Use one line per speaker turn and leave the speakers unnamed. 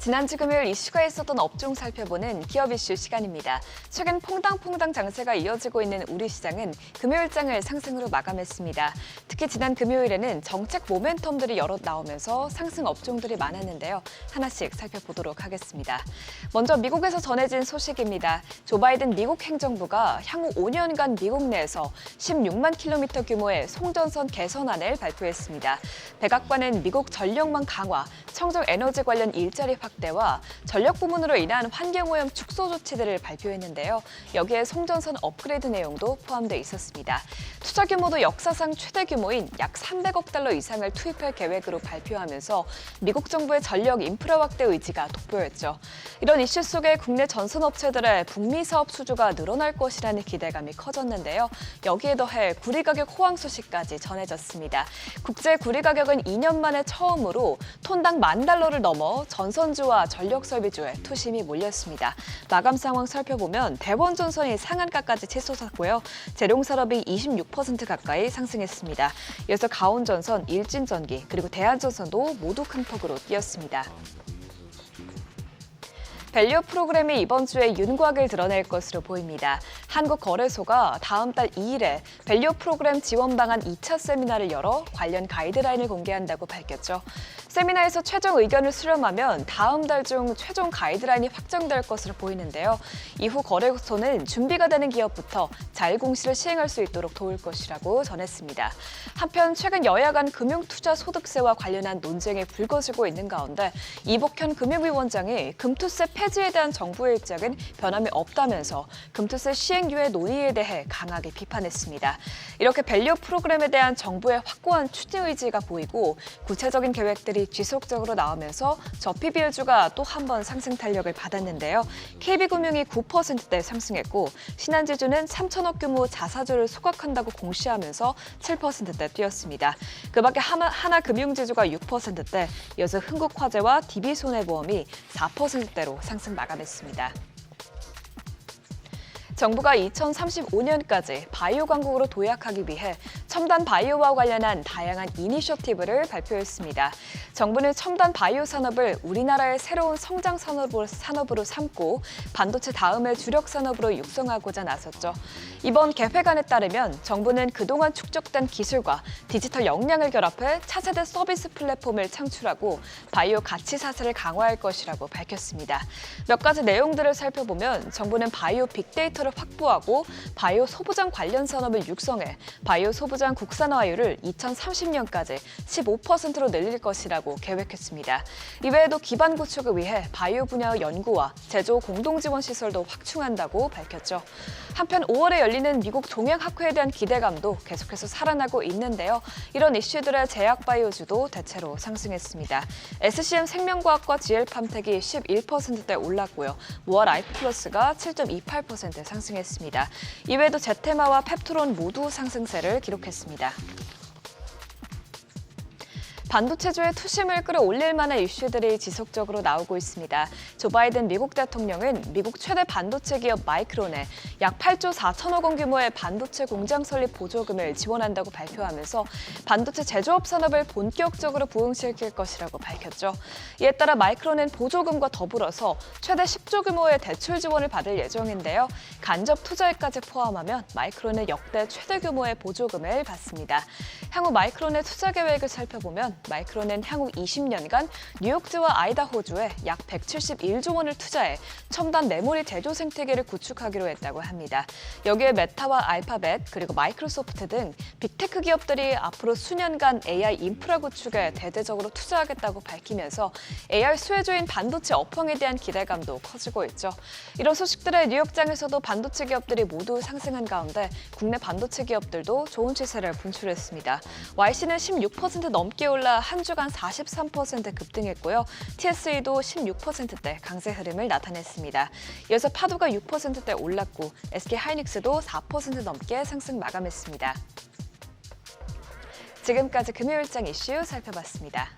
지난주 금요일 이슈가 있었던 업종 살펴보는 기업 이슈 시간입니다. 최근 퐁당퐁당 장세가 이어지고 있는 우리 시장은 금요일장을 상승으로 마감했습니다. 특히 지난 금요일에는 정책 모멘텀들이 여러 나오면서 상승 업종들이 많았는데요. 하나씩 살펴보도록 하겠습니다. 먼저 미국에서 전해진 소식입니다. 조 바이든 미국 행정부가 향후 5년간 미국 내에서 16만 킬로미터 규모의 송전선 개선안을 발표했습니다. 백악관은 미국 전력망 강화, 청정 에너지 관련 일자리 확대와 전력 부문으로 인한 환경오염 축소 조치들을 발표했는데요. 여기에 송전선 업그레이드 내용도 포함돼 있었습니다. 투자 규모도 역사상 최대 규모인 약 300억 달러 이상을 투입할 계획으로 발표하면서 미국 정부의 전력 인프라 확대 의지가 돋보였죠. 이런 이슈 속에 국내 전선업체들의 북미 사업 수주가 늘어날 것이라는 기대감이 커졌는데요. 여기에 더해 구리 가격 호황 소식까지 전해졌습니다. 국제 구리 가격은 2년 만에 처음으로 톤당 $10,000를 넘어 전선주와 전력설비주에 투심이 몰렸습니다. 마감 상황 살펴보면 대원전선이 상한가까지 치솟았고요. 재룡산업이 26% 가까이 상승했습니다. 이어서 가온전선, 일진전기, 그리고 대한전선도 모두 큰 폭으로 뛰었습니다. 밸류 프로그램이 이번 주에 윤곽을 드러낼 것으로 보입니다. 한국거래소가 다음 달 2일에 밸류 프로그램 지원 방안 2차 세미나를 열어 관련 가이드라인을 공개한다고 밝혔죠. 세미나에서 최종 의견을 수렴하면 다음 달 중 최종 가이드라인이 확정될 것으로 보이는데요. 이후 거래소는 준비가 되는 기업부터 잘 공시를 시행할 수 있도록 도울 것이라고 전했습니다. 한편 최근 여야 간 금융투자소득세와 관련한 논쟁이 불거지고 있는 가운데 이복현 금융위원장이 금투세 폐지에 대한 정부의 입장은 변함이 없다면서 금투세 시행유예 논의에 대해 강하게 비판했습니다. 이렇게 밸류 프로그램에 대한 정부의 확고한 추진 의지가 보이고 구체적인 계획들이 지속적으로 나오면서 저피 비율주가 또 한 번 상승 탄력을 받았는데요. KB금융이 9%대 상승했고 신한지주는 3천억 규모 자사주를 소각한다고 공시하면서 7%대 뛰었습니다. 그 밖에 하나금융지주가 6%대, 이어서 흥국화재와 DB손해보험이 4%대로 상승 마감했습니다. 정부가 2035년까지 바이오 강국으로 도약하기 위해 첨단 바이오와 관련한 다양한 이니셔티브를 발표했습니다. 정부는 첨단 바이오 산업을 우리나라의 새로운 성장 산업으로 삼고 반도체 다음의 주력 산업으로 육성하고자 나섰죠. 이번 계획안에 따르면 정부는 그동안 축적된 기술과 디지털 역량을 결합해 차세대 서비스 플랫폼을 창출하고 바이오 가치 사슬을 강화할 것이라고 밝혔습니다. 몇 가지 내용들을 살펴보면 정부는 바이오 빅데이터를 확보하고 바이오 소부장 관련 산업을 육성해 바이오 소부장 국산화율을 2030년까지 15%로 늘릴 것이라고 계획했습니다. 이외에도 기반 구축을 위해 바이오 분야 연구와 제조 공동 지원 시설도 확충한다고 밝혔죠. 한편 5월에 열리는 미국 종양학회에 대한 기대감도 계속해서 살아나고 있는데요. 이런 이슈들의 제약 바이오주도 대체로 상승했습니다. SCM 생명과학과 GL팜텍이 11%대 올랐고요. 모아 라이프플러스가 7.28% 상승했습니다. 이외에도 제테마와 펩트론 모두 상승세를 기록했습니다. 반도체주의 투심을 끌어올릴 만한 이슈들이 지속적으로 나오고 있습니다. 조 바이든 미국 대통령은 미국 최대 반도체 기업 마이크론에 약 8조 4천억 원 규모의 반도체 공장 설립 보조금을 지원한다고 발표하면서 반도체 제조업 산업을 본격적으로 부흥시킬 것이라고 밝혔죠. 이에 따라 마이크론은 보조금과 더불어서 최대 10조 규모의 대출 지원을 받을 예정인데요. 간접 투자액까지 포함하면 마이크론은 역대 최대 규모의 보조금을 받습니다. 향후 마이크론의 투자 계획을 살펴보면 마이크론은 향후 20년간 뉴욕주와 아이다호주에 약 171조 원을 투자해 첨단 메모리 제조 생태계를 구축하기로 했다고 합니다. 여기에 메타와 알파벳 그리고 마이크로소프트 등 빅테크 기업들이 앞으로 수년간 AI 인프라 구축에 대대적으로 투자하겠다고 밝히면서 AI 수혜주인 반도체 업황에 대한 기대감도 커지고 있죠. 이런 소식들에 뉴욕장에서도 반도체 기업들이 모두 상승한 가운데 국내 반도체 기업들도 좋은 추세를 분출했습니다. YC는 16% 넘게 올라 한 주간 43% 급등했고요. TSE도 16%대 강세 흐름을 나타냈습니다. 이어서 파도가 6%대 올랐고 SK하이닉스도 4% 넘게 상승 마감했습니다. 지금까지 금요일장 이슈 살펴봤습니다.